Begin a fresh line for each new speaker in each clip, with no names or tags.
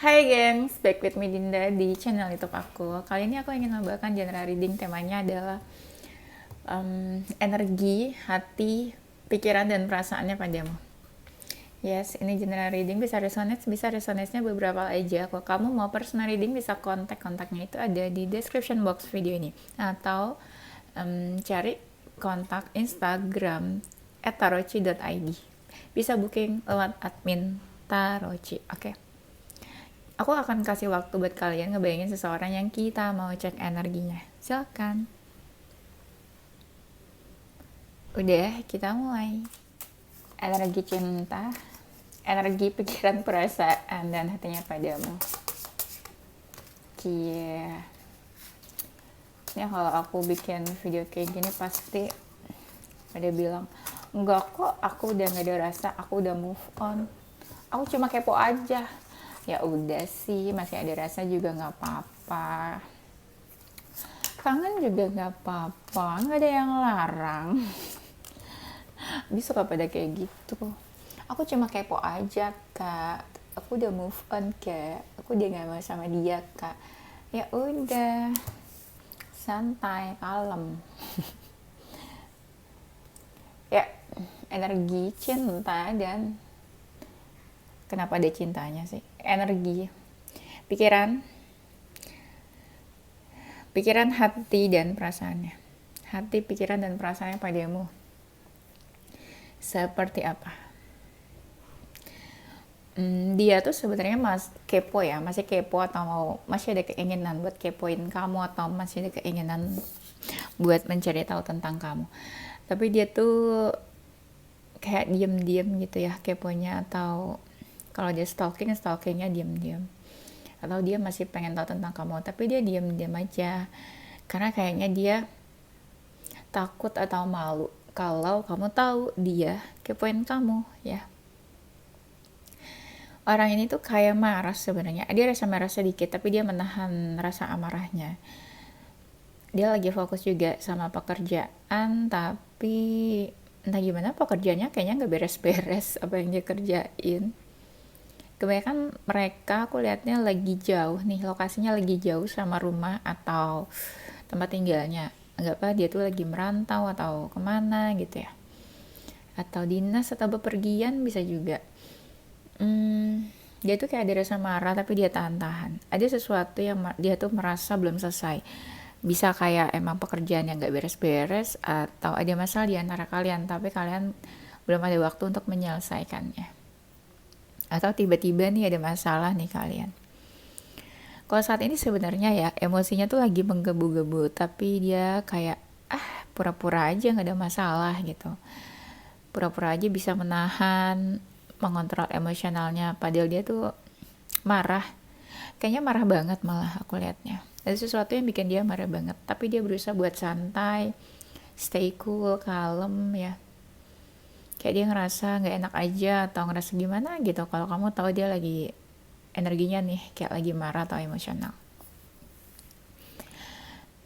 Hai gengs, back with me Dinda di channel YouTube aku. Kali ini aku ingin membawakan genre reading, temanya adalah energi, hati, pikiran, dan perasaannya padamu. Yes, ini genre reading bisa resonate-nya beberapa aja. Kalau kamu mau personal reading bisa kontaknya itu ada di description box video ini. Atau cari kontak Instagram @tarochi.id. Bisa booking lewat admin Tarochi, oke? Aku akan kasih waktu buat kalian ngebayangin seseorang yang kita mau cek energinya. Silakan. Udah, kita mulai. Energi cinta, energi pikiran, perasaan, dan hatinya padamu. Cie. Ini kalau aku bikin video kayak gini pasti ada bilang, enggak kok, aku udah gak ada rasa, aku udah move on. Aku cuma kepo aja. Ya udah sih, masih ada rasa juga nggak apa-apa. Kangen juga nggak apa-apa, nggak ada yang larang. Bisa suka pada kayak gitu. Aku cuma kepo aja kak. Aku udah move on kak. Aku udah nggak mau sama dia kak. Ya udah, santai, kalem. Ya, energi cinta dan kenapa ada cintanya sih? Energi, pikiran, hati, dan perasaannya. Hati, pikiran, dan perasaannya padamu. Seperti apa? Dia tuh sebenarnya kepo ya, masih kepo atau masih ada keinginan buat kepoin kamu atau masih ada keinginan buat mencari tahu tentang kamu. Tapi dia tuh kayak diem-diem gitu ya keponya, atau kalau dia stalkingnya diem-diem, atau dia masih pengen tahu tentang kamu tapi dia diem-diem aja karena kayaknya dia takut atau malu kalau kamu tahu dia kepoin kamu ya. Orang ini tuh kayak marah sebenarnya, dia rasa marah sedikit tapi dia menahan rasa amarahnya. Dia lagi fokus juga sama pekerjaan, tapi entah gimana pekerjaannya kayaknya nggak beres-beres apa yang dia kerjain. Kebanyakan mereka aku lihatnya lagi jauh nih, lokasinya lagi jauh sama rumah atau tempat tinggalnya. Anggaplah dia tuh lagi merantau atau kemana gitu ya, atau dinas atau bepergian bisa juga. Dia tuh kayak ada rasa marah tapi dia tahan-tahan. Ada sesuatu yang dia tuh merasa belum selesai. Bisa kayak emang pekerjaan yang gak beres-beres, atau ada masalah di antara kalian tapi kalian belum ada waktu untuk menyelesaikannya. Atau tiba-tiba nih ada masalah nih kalian. Kalau saat ini sebenarnya ya emosinya tuh lagi menggebu-gebu, tapi dia kayak pura-pura aja nggak ada masalah gitu. Pura-pura aja bisa menahan, mengontrol emosionalnya, padahal dia tuh marah. Kayaknya marah banget malah aku liatnya. Ada sesuatu yang bikin dia marah banget, tapi dia berusaha buat santai, stay cool, kalem ya. Kayak dia ngerasa nggak enak aja atau ngerasa gimana gitu kalau kamu tahu dia lagi energinya nih kayak lagi marah atau emosional.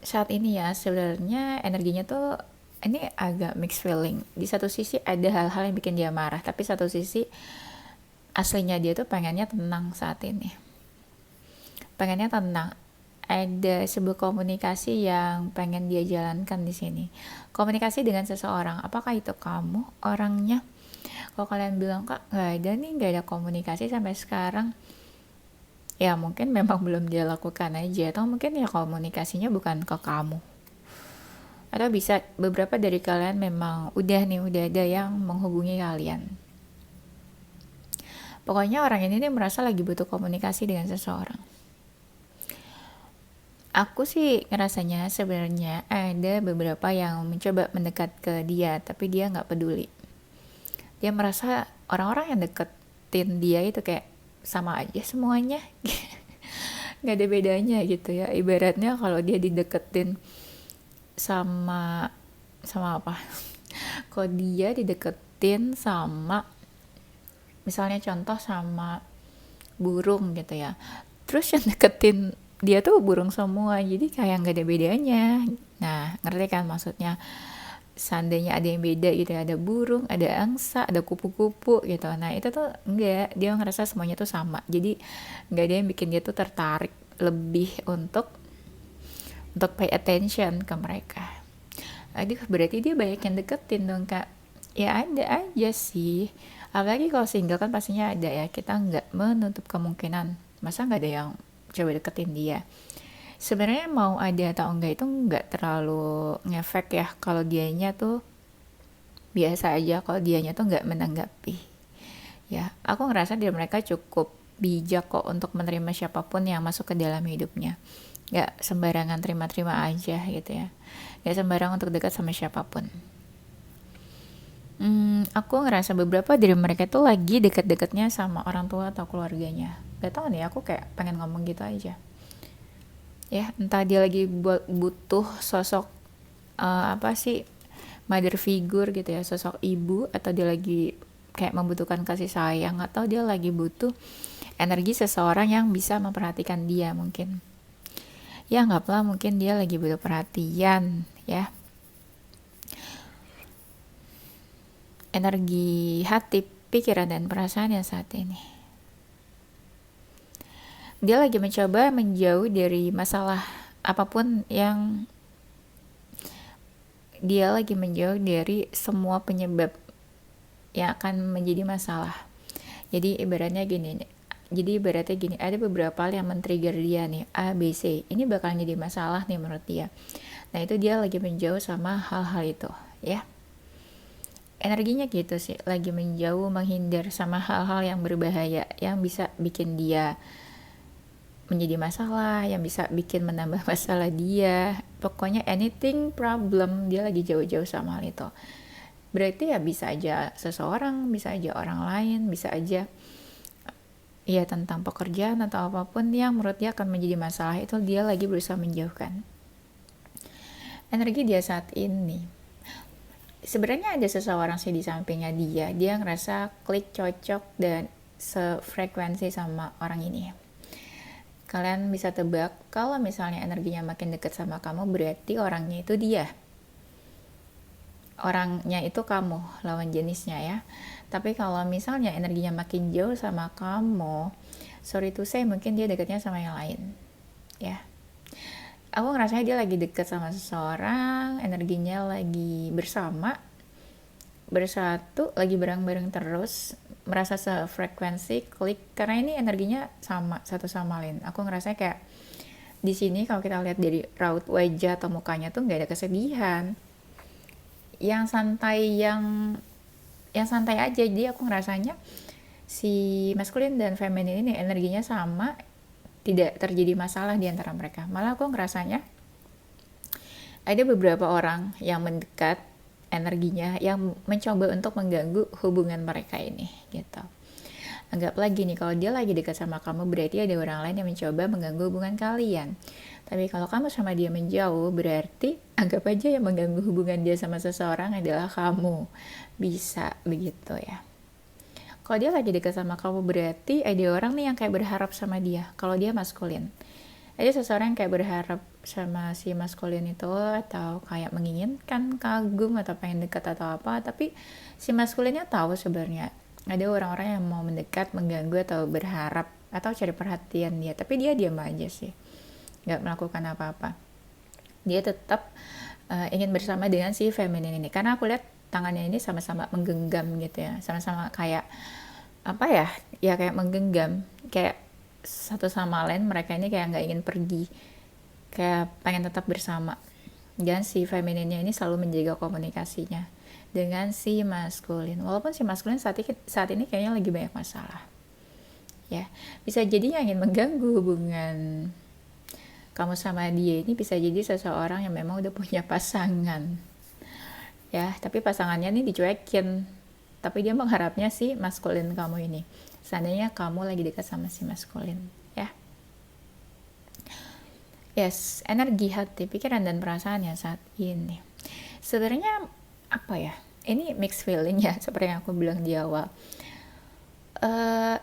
Saat ini ya sebenarnya energinya tuh ini agak mixed feeling. Di satu sisi ada hal-hal yang bikin dia marah, tapi satu sisi aslinya dia tuh pengennya tenang saat ini. Pengennya tenang. Ada sebuah komunikasi yang pengen dia jalankan di sini. Komunikasi dengan seseorang. Apakah itu kamu orangnya? Kalau kalian bilang kak nggak ada komunikasi sampai sekarang, ya mungkin memang belum dia lakukan aja, atau mungkin ya komunikasinya bukan ke kamu. Atau bisa beberapa dari kalian memang udah ada yang menghubungi kalian. Pokoknya orang ini nih merasa lagi butuh komunikasi dengan seseorang. Aku sih ngerasanya sebenarnya ada beberapa yang mencoba mendekat ke dia, tapi dia nggak peduli. Dia merasa orang-orang yang deketin dia itu kayak sama aja semuanya, nggak ada bedanya gitu ya. Ibaratnya kalau dia dideketin sama apa? Kalau dia dideketin sama, misalnya contoh sama burung gitu ya, terus yang deketin dia tuh burung semua, jadi kayak nggak ada bedanya. Nah, ngerti kan maksudnya? seandainya ada yang beda gitu ya, ada burung, ada angsa, ada kupu-kupu gitu. Nah itu tuh enggak, dia ngerasa semuanya tuh sama. Jadi enggak ada yang bikin dia tuh tertarik lebih untuk pay attention ke mereka. Aduh, berarti dia banyak yang deketin dong kak. Ya ada aja sih. Apalagi kalau single kan pastinya ada ya. Kita nggak menutup kemungkinan. Masa nggak ada yang coba deketin dia. Sebenarnya mau ada atau enggak itu nggak terlalu ngefek ya. Kalau dianya tuh biasa aja. Kalau dianya tuh nggak menanggapi. Ya, aku ngerasa diri mereka cukup bijak kok untuk menerima siapapun yang masuk ke dalam hidupnya. Nggak sembarangan terima-terima aja gitu ya. Nggak sembarangan untuk dekat sama siapapun. Aku ngerasa beberapa dari mereka tuh lagi deket-deketnya sama orang tua atau keluarganya. Gak tau nih, aku kayak pengen ngomong gitu aja. Ya, entah dia lagi butuh sosok apa sih, mother figure gitu ya, sosok ibu, atau dia lagi kayak membutuhkan kasih sayang, atau dia lagi butuh energi seseorang yang bisa memperhatikan dia mungkin. Ya, anggaplah mungkin dia lagi butuh perhatian, ya. Energi hati, pikiran, dan perasaannya saat ini. Dia lagi mencoba menjauh dari masalah apapun yang dia lagi menjauh dari semua penyebab yang akan menjadi masalah. Jadi ibaratnya gini, ada beberapa hal yang men-trigger dia nih, A, B, C. Ini bakal jadi masalah nih menurut dia. Nah, itu dia lagi menjauh sama hal-hal itu, ya. Energinya gitu sih, lagi menjauh, menghindar sama hal-hal yang berbahaya, yang bisa bikin dia menjadi masalah, yang bisa bikin menambah masalah dia. Pokoknya anything problem, dia lagi jauh-jauh sama hal itu. Berarti ya bisa aja seseorang, bisa aja orang lain, bisa aja ya tentang pekerjaan atau apapun yang menurut dia akan menjadi masalah, itu dia lagi berusaha menjauhkan. Energi dia saat ini, sebenarnya ada seseorang sih di sampingnya dia ngerasa klik, cocok, dan sefrekuensi sama orang ini. Kalian bisa tebak, kalau misalnya energinya makin dekat sama kamu, berarti orangnya itu dia. Orangnya itu kamu, lawan jenisnya ya. Tapi kalau misalnya energinya makin jauh sama kamu, sorry to say, mungkin dia dekatnya sama yang lain. Ya. Aku ngerasanya dia lagi dekat sama seseorang, energinya lagi bersatu, lagi bareng-bareng terus, merasa sefrekuensi, klik, karena ini energinya sama satu sama lain. Aku ngerasa kayak di sini kalau kita lihat dari raut wajah atau mukanya tuh nggak ada kesedihan, yang santai aja. Jadi aku ngerasanya si maskulin dan feminin ini energinya sama, tidak terjadi masalah di antara mereka. Malah aku ngerasanya ada beberapa orang yang mendekat energinya, yang mencoba untuk mengganggu hubungan mereka ini gitu. Anggap lagi nih, kalau dia lagi dekat sama kamu, berarti ada orang lain yang mencoba mengganggu hubungan kalian. Tapi kalau kamu sama dia menjauh, berarti anggap aja yang mengganggu hubungan dia sama seseorang adalah kamu. Bisa begitu ya. Kalau dia lagi dekat sama kamu, berarti ada orang nih yang kayak berharap sama dia. Kalau dia maskulin, ada seseorang yang kayak berharap sama si maskulin itu, atau kayak menginginkan, kagum, atau pengen dekat atau apa. Tapi si maskulinnya tahu sebenarnya ada orang-orang yang mau mendekat, mengganggu, atau berharap, atau cari perhatian dia. Tapi dia diam aja sih, nggak melakukan apa-apa. Dia tetap ingin bersama dengan si feminin ini, karena aku lihat tangannya ini sama-sama menggenggam gitu ya, sama-sama kayak apa ya, ya kayak menggenggam, kayak satu sama lain. Mereka ini kayak nggak ingin pergi, kayak pengen tetap bersama. Dan si femininnya ini selalu menjaga komunikasinya dengan si maskulin, walaupun si maskulin saat ini kayaknya lagi banyak masalah ya. Bisa jadi yang ingin mengganggu hubungan kamu sama dia ini bisa jadi seseorang yang memang udah punya pasangan ya, tapi pasangannya nih dicuekin, tapi dia mengharapnya si maskulin kamu ini, seandainya kamu lagi dekat sama si maskulin ya. Yes, energi hati, pikiran, dan perasaannya saat ini sebenarnya apa ya, ini mixed feeling ya, seperti yang aku bilang di awal.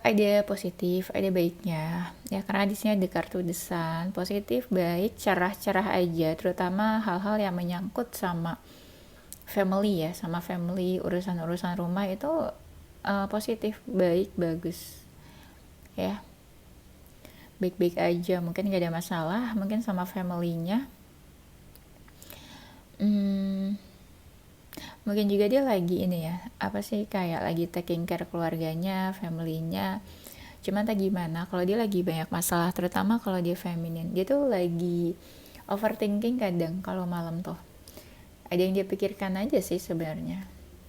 Ada positif, ada baiknya ya, karena di sini ada kartu The Sun. Positif, baik, cerah-cerah aja, terutama hal-hal yang menyangkut sama family ya, sama family, urusan-urusan rumah itu positif, baik, bagus ya, baik-baik aja, mungkin gak ada masalah, mungkin sama familynya. Mungkin juga dia lagi ini ya, apa sih, kayak lagi taking care keluarganya, familynya. Cuman tak gimana, kalau dia lagi banyak masalah, terutama kalau dia feminin, dia tuh lagi overthinking kadang kalau malam tuh. Ada yang dia pikirkan aja sih sebenarnya.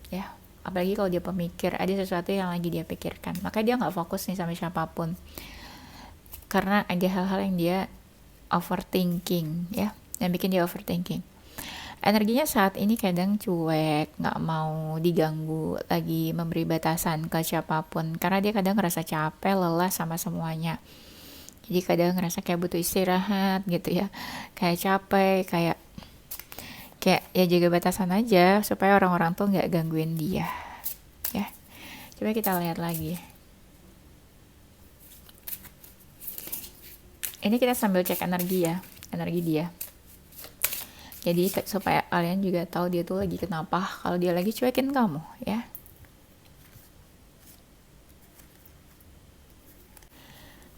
Ya, apalagi kalau dia pemikir, ada sesuatu yang lagi dia pikirkan. Makanya dia nggak fokus nih sama siapapun. Karena ada hal-hal yang dia overthinking, ya, yang bikin dia overthinking. Energinya saat ini kadang cuek, nggak mau diganggu, lagi memberi batasan ke siapapun. Karena dia kadang ngerasa capek, lelah sama semuanya. Jadi kadang ngerasa kayak butuh istirahat gitu ya. Kayak capek, kayak ya jaga batasan aja supaya orang-orang tuh nggak gangguin dia. Ya, coba kita lihat lagi. Ini kita sambil cek energi ya, energi dia. Jadi supaya kalian juga tahu dia tuh lagi kenapa kalau dia lagi cuekin kamu ya.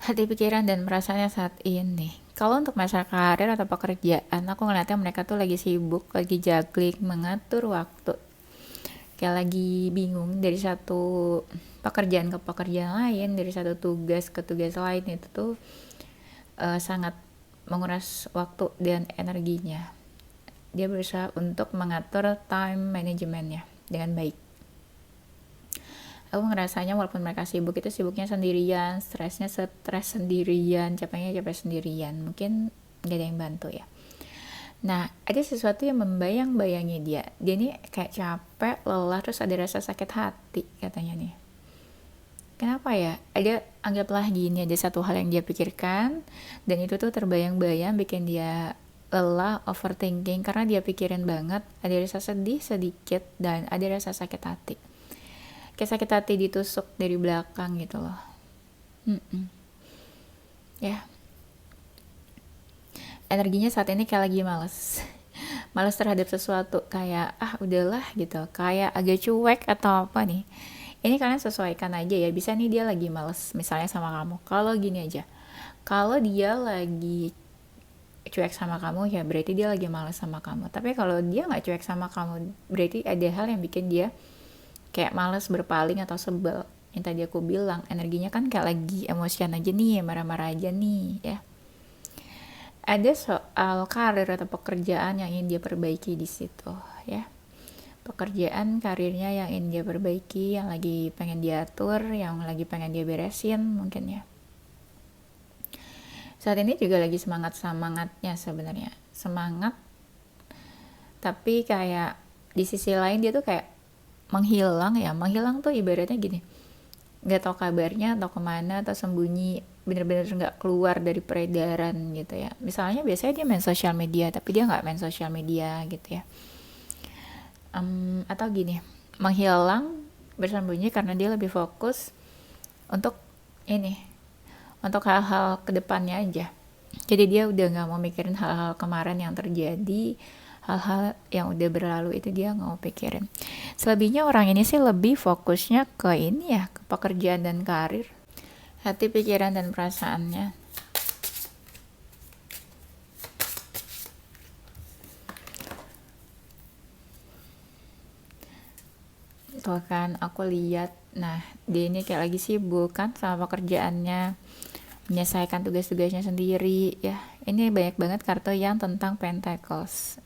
Hati, pikiran, dan perasaannya saat ini. Kalau untuk masalah karir atau pekerjaan, aku ngeliatnya mereka tuh lagi sibuk, lagi juggling, mengatur waktu. Kayak lagi bingung dari satu pekerjaan ke pekerjaan lain, dari satu tugas ke tugas lain, itu tuh sangat menguras waktu dan energinya. Dia berusaha untuk mengatur time manajemennya dengan baik. Aku ngerasanya walaupun mereka sibuk, itu sibuknya sendirian, stresnya stres sendirian, capeknya capek sendirian. Mungkin gak ada yang bantu ya. Nah, ada sesuatu yang membayang-bayangi dia. Dia ini kayak capek, lelah, terus ada rasa sakit hati katanya nih. Kenapa ya? Anggaplah gini, ada satu hal yang dia pikirkan, dan itu tuh terbayang-bayang bikin dia lelah, overthinking, karena dia pikirin banget, ada rasa sedih sedikit, dan ada rasa sakit hati. Kayak sakit hati ditusuk dari belakang gitu loh. Ya, energinya saat ini kayak lagi males. Males terhadap sesuatu, kayak udahlah gitu, kayak agak cuek atau apa nih. Ini kalian sesuaikan aja ya, bisa nih dia lagi males misalnya sama kamu. Kalau gini aja, kalau dia lagi cuek sama kamu ya berarti dia lagi males sama kamu. Tapi kalau dia nggak cuek sama kamu, berarti ada hal yang bikin dia kayak males, berpaling, atau sebel. Yang tadi aku bilang, energinya kan kayak lagi emosian aja nih, marah-marah aja nih ya. Ada soal karir atau pekerjaan yang ingin dia perbaiki di situ ya. Pekerjaan, karirnya yang ingin dia perbaiki, yang lagi pengen dia atur, yang lagi pengen dia beresin mungkin ya. Saat ini juga lagi semangatnya sebenarnya, semangat, tapi kayak di sisi lain dia tuh kayak menghilang ya. Menghilang tuh ibaratnya gini, nggak tahu kabarnya atau kemana, atau sembunyi, bener-bener nggak keluar dari peredaran gitu ya. Misalnya biasanya dia main sosial media, tapi dia nggak main sosial media gitu ya. Atau gini, menghilang, bersembunyi karena dia lebih fokus untuk untuk hal-hal kedepannya aja. Jadi dia udah nggak mau mikirin hal-hal kemarin yang terjadi, hal-hal yang udah berlalu itu dia nggak mau pikirin. Selebihnya orang ini sih lebih fokusnya ke ini ya, ke pekerjaan dan karir. Hati, pikiran, dan perasaannya. Tuh kan, aku lihat, nah dia ini kayak lagi sibuk kan sama pekerjaannya, menyelesaikan tugas-tugasnya sendiri ya. Ini banyak banget kartu yang tentang Pentacles.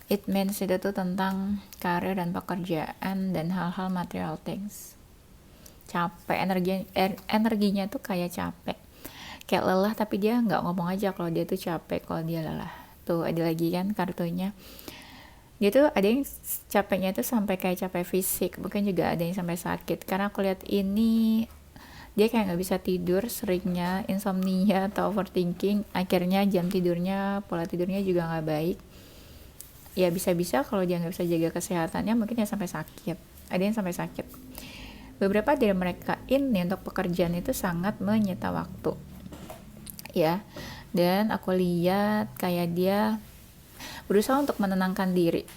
It means itu tuh tentang karir dan pekerjaan dan hal-hal material things. Capek, energinya tuh kayak capek, kayak lelah, tapi dia nggak ngomong aja kalau dia tuh capek, kalau dia lelah. Tuh ada lagi kan kartunya, dia tuh ada yang capeknya tuh sampai kayak capek fisik, mungkin juga ada yang sampai sakit. Karena aku lihat ini dia kayak nggak bisa tidur, seringnya insomnia atau overthinking, akhirnya jam tidurnya, pola tidurnya juga nggak baik ya. Bisa-bisa kalau dia nggak bisa jaga kesehatannya, mungkin ya sampai sakit. Ada yang sampai sakit. Beberapa dari mereka ini untuk pekerjaan itu sangat menyita waktu ya. Dan aku lihat kayak dia berusaha untuk menenangkan diri.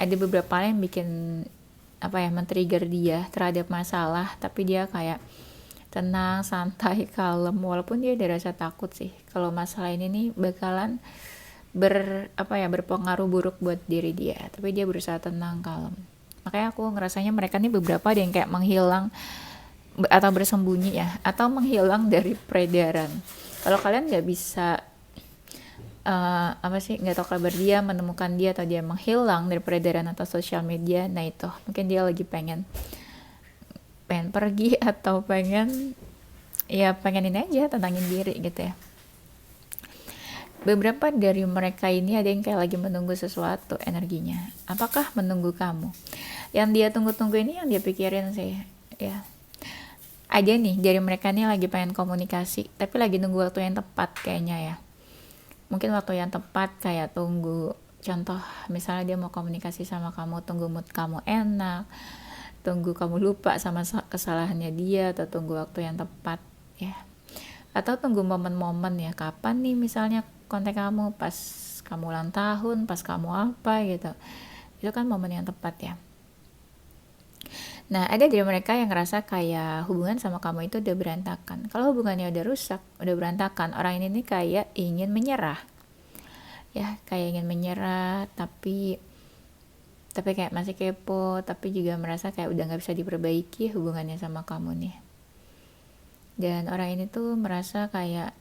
ada beberapa hal yang bikin men-trigger dia terhadap masalah, tapi dia kayak tenang, santai, kalem, walaupun dia ada rasa takut sih kalau masalah ini nih bakalan berpengaruh buruk buat diri dia, tapi dia berusaha tenang, kalem. Makanya aku ngerasanya mereka nih beberapa ada yang kayak menghilang atau bersembunyi ya, atau menghilang dari peredaran. Kalau kalian nggak bisa nggak tahu kabar dia, menemukan dia, atau dia menghilang dari peredaran atau sosial media, nah itu mungkin dia lagi pengen pergi, atau pengen ini aja, tentangin diri gitu ya. Beberapa dari mereka ini ada yang kayak lagi menunggu sesuatu energinya. Apakah menunggu kamu? Yang dia tunggu-tunggu ini yang dia pikirin sih ya. Ada nih dari mereka nih lagi pengen komunikasi, tapi lagi nunggu waktu yang tepat kayaknya ya. Mungkin waktu yang tepat kayak tunggu, contoh misalnya dia mau komunikasi sama kamu, tunggu mood kamu enak, tunggu kamu lupa sama kesalahannya dia, atau tunggu waktu yang tepat ya. Atau tunggu momen-momen ya, kapan nih misalnya kontak kamu, pas kamu ulang tahun, pas kamu apa gitu. Itu kan momen yang tepat ya. Nah, ada dari mereka yang ngerasa kayak hubungan sama kamu itu udah berantakan. Kalau hubungannya udah rusak, udah berantakan, orang ini nih kayak ingin menyerah. Ya, kayak ingin menyerah, tapi kayak masih kepo, tapi juga merasa kayak udah gak bisa diperbaiki hubungannya sama kamu nih. Dan orang ini tuh merasa kayak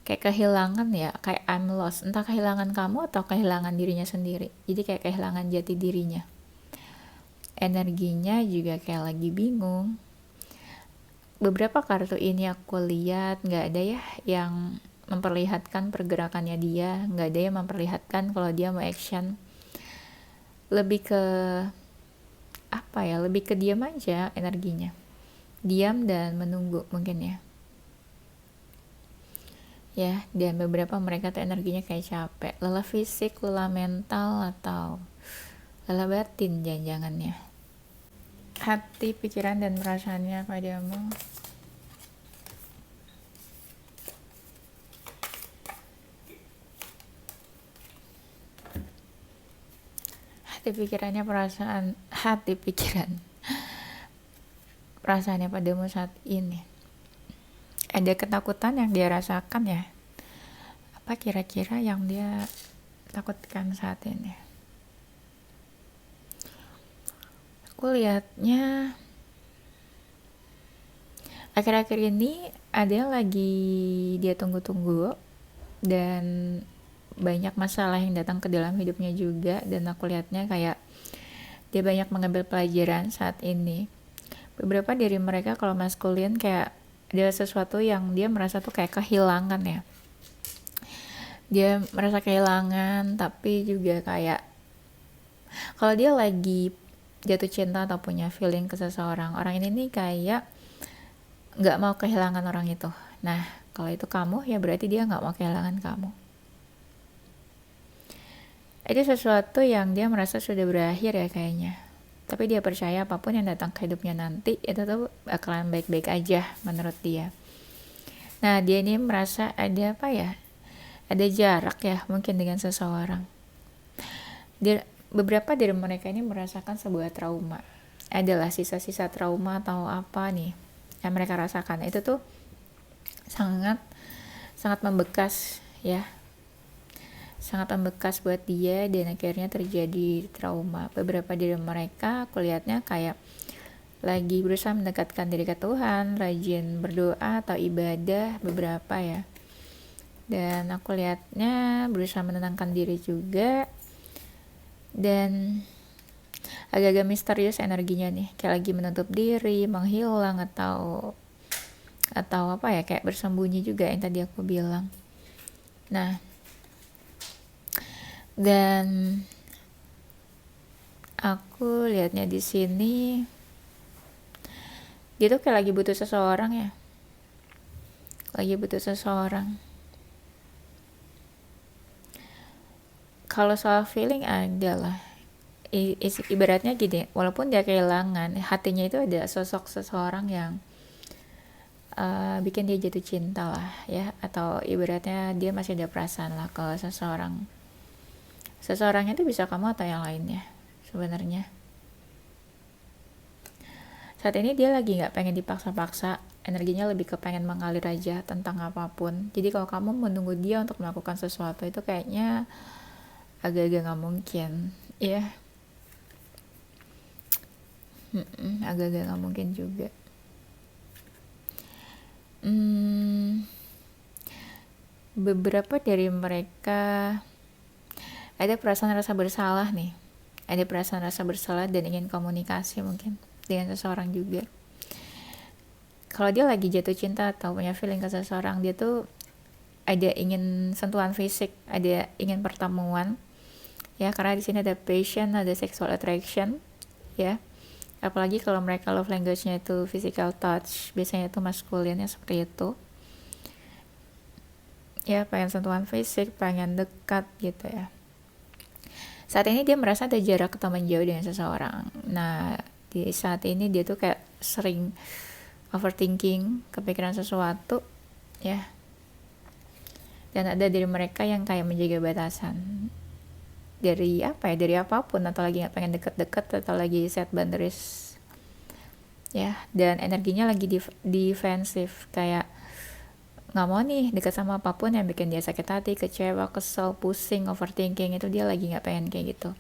kehilangan ya, kayak I'm lost, entah kehilangan kamu atau kehilangan dirinya sendiri. Jadi kayak kehilangan jati dirinya. Energinya juga kayak lagi bingung. Beberapa kartu ini aku lihat nggak ada ya yang memperlihatkan pergerakannya dia, nggak ada yang memperlihatkan kalau dia mau action. Lebih ke lebih ke diam aja energinya, diam dan menunggu mungkin ya. Dan beberapa mereka tuh energinya kayak capek, lelah fisik, lelah mental, atau lelah batin jangan-jangannya. Hati, pikiran, dan perasaannya padamu. Hati, pikirannya, perasaan, hati, pikiran, perasaannya padamu saat ini. Ada ketakutan yang dia rasakan ya. Apa kira-kira yang dia takutkan saat ini? Aku lihatnya akhir-akhir ini ada yang lagi dia tunggu-tunggu, dan banyak masalah yang datang ke dalam hidupnya juga, dan aku lihatnya kayak dia banyak mengambil pelajaran saat ini. Beberapa dari mereka kalau maskulin kayak ada sesuatu yang dia merasa tuh kayak kehilangan ya. Dia merasa kehilangan, tapi juga kayak kalau dia lagi jatuh cinta atau punya feeling ke seseorang, orang ini nih kayak nggak mau kehilangan orang itu. Nah, kalau itu kamu ya berarti dia nggak mau kehilangan kamu. Itu sesuatu yang dia merasa sudah berakhir ya kayaknya. Tapi dia percaya apapun yang datang ke hidupnya nanti itu tuh bakalan baik-baik aja menurut dia. Nah, dia ini merasa ada ada jarak ya mungkin dengan seseorang. Beberapa dari mereka ini merasakan sebuah trauma. Adalah sisa-sisa trauma atau apa nih yang mereka rasakan. Itu tuh sangat membekas ya. Sangat membekas buat dia, dan akhirnya terjadi trauma. Beberapa dari mereka aku lihatnya kayak lagi berusaha mendekatkan diri ke Tuhan, rajin berdoa atau ibadah beberapa ya. Dan aku lihatnya berusaha menenangkan diri juga, dan agak-agak misterius energinya nih, kayak lagi menutup diri, menghilang, atau kayak bersembunyi juga yang tadi aku bilang. Nah, dan aku lihatnya di sini dia tuh kayak lagi butuh seseorang ya, Kalau soal feeling adalah ibaratnya gini, walaupun dia kehilangan, hatinya itu ada sosok seseorang yang bikin dia jatuh cinta lah ya, atau ibaratnya dia masih ada perasaan lah ke seseorang seseorang itu bisa kamu atau yang lainnya sebenarnya. Saat ini dia lagi nggak pengen dipaksa-paksa, energinya lebih ke pengen mengalir aja tentang apapun. Jadi kalau kamu menunggu dia untuk melakukan sesuatu itu kayaknya agak-agak nggak mungkin, ya. Agak-agak nggak mungkin juga. Beberapa dari mereka ada perasaan rasa bersalah nih, ada perasaan rasa bersalah dan ingin komunikasi mungkin dengan seseorang juga. Kalau dia lagi jatuh cinta atau punya feeling ke seseorang, dia tuh ada ingin sentuhan fisik, ada ingin pertemuan, ya, karena di sini ada passion, ada sexual attraction, ya. Apalagi kalau mereka love language-nya itu physical touch, biasanya itu maskulinnya seperti itu. Ya, pengen sentuhan fisik, pengen dekat gitu ya. Saat ini dia merasa ada jarak atau menjauh dengan seseorang. Nah, di saat ini dia tuh kayak sering overthinking, kepikiran sesuatu, ya. Dan ada dari mereka yang kayak menjaga batasan. Dari apa ya, dari apapun, atau lagi gak pengen deket-deket, atau lagi set boundaries. Ya, dan energinya lagi defensif, kayak nggak mau nih dekat sama apapun yang bikin dia sakit hati, kecewa, kesel, pusing, overthinking. Itu dia lagi nggak pengen kayak gitu.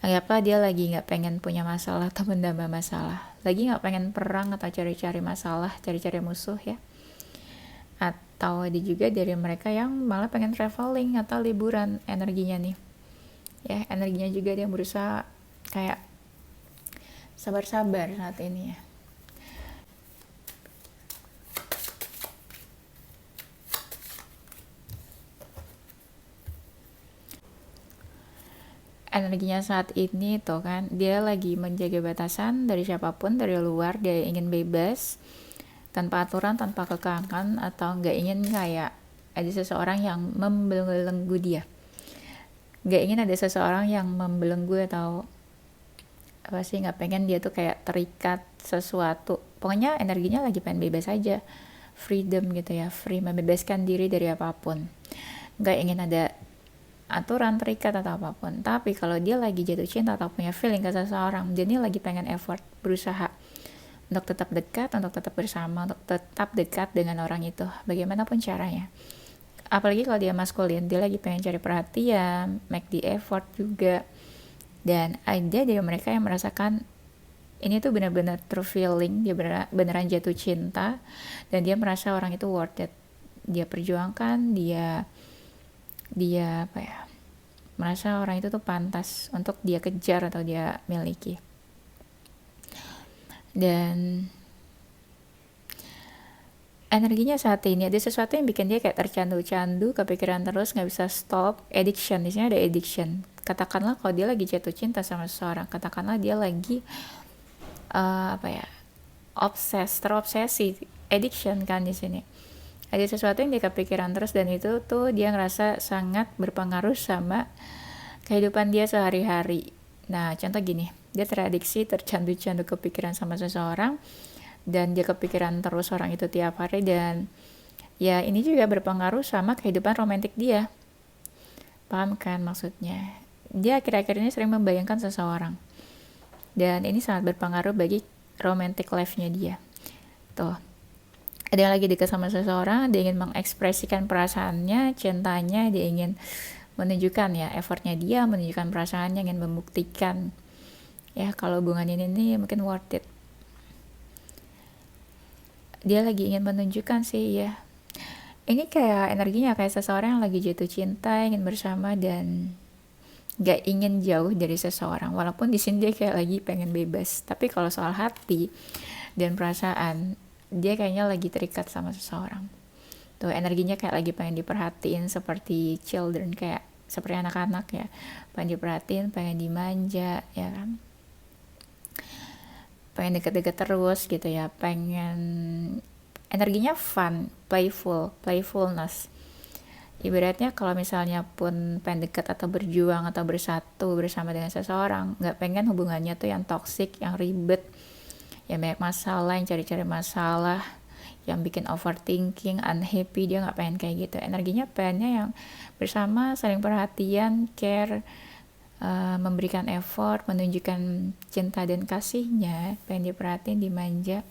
Anggaplah dia lagi nggak pengen punya masalah atau menambah masalah, lagi nggak pengen perang atau cari-cari masalah, cari-cari musuh, ya. Atau ada juga dari mereka yang malah pengen traveling atau liburan energinya nih, ya. Energinya juga dia berusaha kayak sabar-sabar saat ini, ya. Energinya saat ini tuh kan dia lagi menjaga batasan dari siapapun, dari luar. Dia ingin bebas tanpa aturan, tanpa kekangan, atau nggak ingin kayak ada seseorang yang membelenggu dia, nggak ingin ada seseorang yang membelenggu atau apa sih, nggak pengen dia tuh kayak terikat sesuatu. Pokoknya energinya lagi pengen bebas aja, freedom gitu ya, free, membebaskan diri dari apapun, nggak ingin ada aturan, terikat atau apapun. Tapi kalau dia lagi jatuh cinta atau punya feeling ke seseorang, dia ini lagi pengen effort, berusaha untuk tetap dekat, untuk tetap bersama, untuk tetap dekat dengan orang itu bagaimanapun caranya. Apalagi kalau dia maskulin, dia lagi pengen cari perhatian, make the effort juga. Dan ada dari mereka yang merasakan ini tuh benar-benar true feeling, dia beneran jatuh cinta, dan dia merasa orang itu worth it. Dia perjuangkan, dia apa ya, merasa orang itu tuh pantas untuk dia kejar atau dia miliki. Dan energinya saat ini ada sesuatu yang bikin dia kayak tercandu-candu, kepikiran terus, nggak bisa stop. Addiction, di sini ada addiction. Katakanlah kalau dia lagi jatuh cinta sama seseorang, katakanlah dia lagi apa ya, terobsesi, addiction kan di sini. Ada sesuatu yang dia kepikiran terus, dan itu tuh dia ngerasa sangat berpengaruh sama kehidupan dia sehari-hari. Nah, contoh gini, dia teradiksi, tercandu-candu kepikiran sama seseorang, dan dia kepikiran terus orang itu tiap hari, dan ya ini juga berpengaruh sama kehidupan romantis dia. Paham kan maksudnya? Dia akhir-akhir ini sering membayangkan seseorang, dan ini sangat berpengaruh bagi romantic life-nya dia. Tuh, ada yang lagi dekat sama seseorang, dia ingin mengekspresikan perasaannya, cintanya, dia ingin menunjukkan ya effortnya, dia menunjukkan perasaannya, ingin membuktikan ya kalau hubungan ini nih mungkin worth it. Dia lagi ingin menunjukkan sih, ya. Ini kayak energinya kayak seseorang yang lagi jatuh cinta, ingin bersama, dan gak ingin jauh dari seseorang. Walaupun di sini dia kayak lagi pengen bebas, tapi kalau soal hati dan perasaan, dia kayaknya lagi terikat sama seseorang. Tuh, energinya kayak lagi pengen diperhatiin seperti children, kayak seperti anak-anak ya. Pengen diperhatiin, pengen dimanja, ya kan. Pengen deket-deket terus gitu ya. Pengen energinya fun, playfulness. Ibaratnya kalau misalnya pun pengen deket atau berjuang atau bersatu bersama dengan seseorang, gak pengen hubungannya tuh yang toxic, yang ribet, yang banyak masalah, yang cari-cari masalah, yang bikin overthinking, unhappy, dia nggak pengen kayak gitu. Energinya pengennya yang bersama, saling perhatian, care, memberikan effort, menunjukkan cinta dan kasihnya, pengen diperhatiin, dimanja.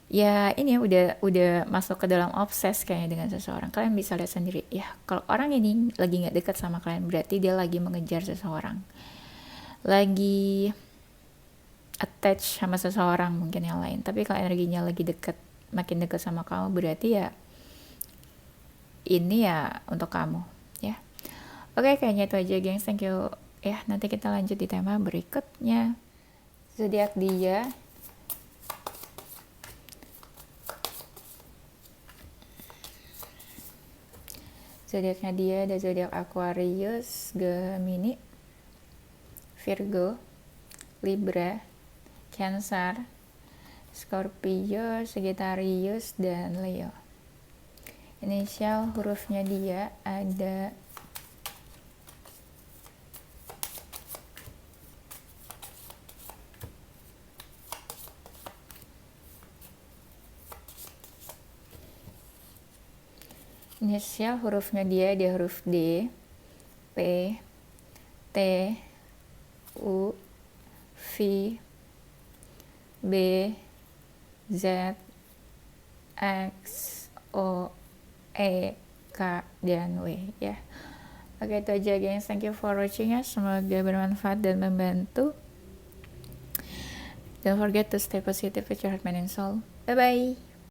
Ya ini ya udah masuk ke dalam obses kayaknya dengan seseorang. Kalian bisa lihat sendiri ya, kalau orang ini lagi nggak dekat sama kalian, berarti dia lagi mengejar seseorang, lagi attach sama seseorang mungkin yang lain. Tapi kalau energinya lagi deket, makin deket sama kamu, berarti ya ini ya untuk kamu ya. Oke, kayaknya itu aja gengs, thank you ya. Nanti kita lanjut di tema berikutnya. Zodiak dia, zodiaknya dia ada zodiak Aquarius, Gemini, Virgo, Libra, Cancer, Scorpio, Sagittarius, dan Leo. Inisial hurufnya dia ada inisial hurufnya dia huruf D, P, T, U, V, B, Z, X, O, E, K, dan W ya. Oke, itu aja guys, thank you for watching ya, semoga bermanfaat dan membantu. Don't forget to stay positive with your heart, mind, and soul. Bye bye.